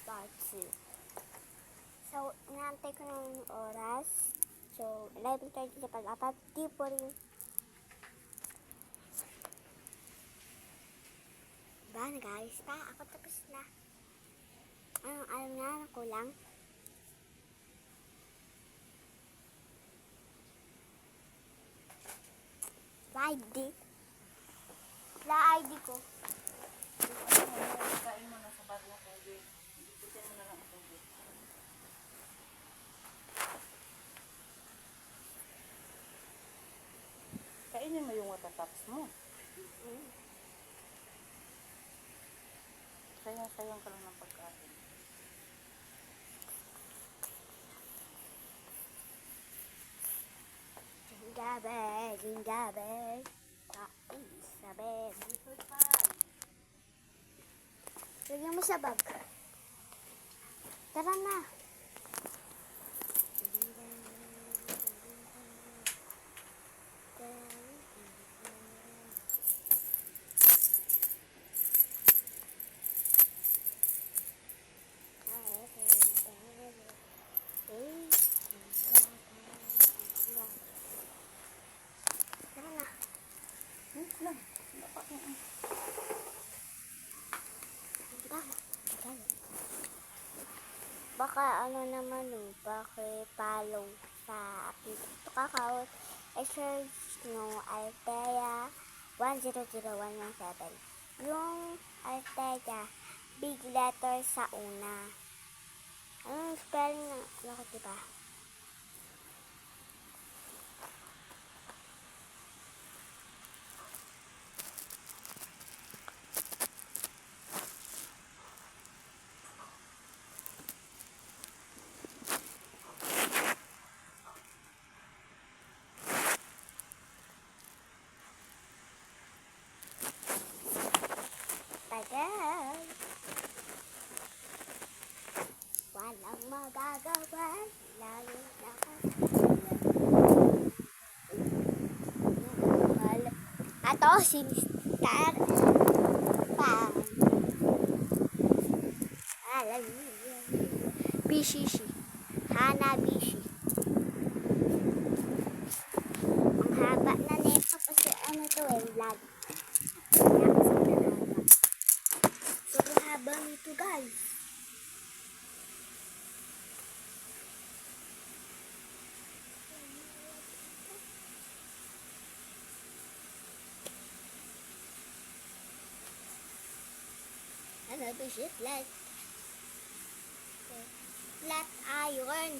part 2. So, inaantay ko na yung oras. So, 11:30 sa pag-apat. Di po rin. Ba na guys? Ako tapos na. Alam na ako lang. ID. La ID ko. Kain mo na sa bago ng tubig. Ikutin mo na lang ang tubig. Kainin mo yung water tops mo. Sayang ka lang ng pagkain. Jingabe. Kain sa bed. Lagyan mo sa bag. Tara na. Tara na. Wait lang. Dapat mo. Baka ano naman baka follow sa TikTok account. I-search no Altea 100117. Yung Altea, big letter sa una. Anong spelling na? Ano ko diba? Tagal. Walang magagawa. Lalo na ato si Mr. Pan. Alam niyo. Bishishi. Hanabishi. Ang haba na nito kasi ano to vlog. Sobrang haba nito guys. Ano ba siya? Flat iron.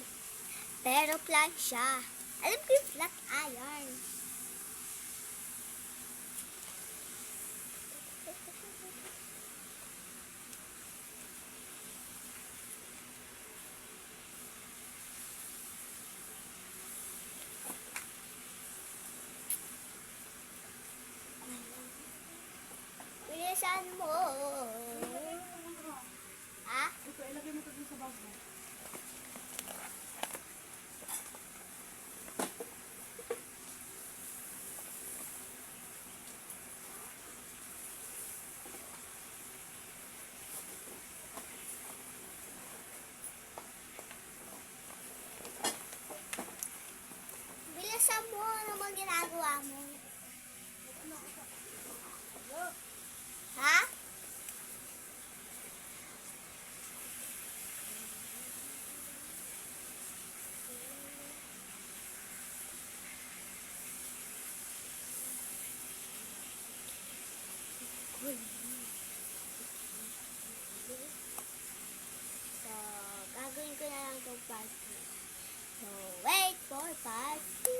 Pero flat siya. Alam ko yung flat iron. Bilisan mo. Ha? Ito, ilagay mo ito dun sa bag mo. Bilisan mo. Ano bang ginagawa mo? Ha? So, gagawin ko na lang itong part 2. So, wait for part 2.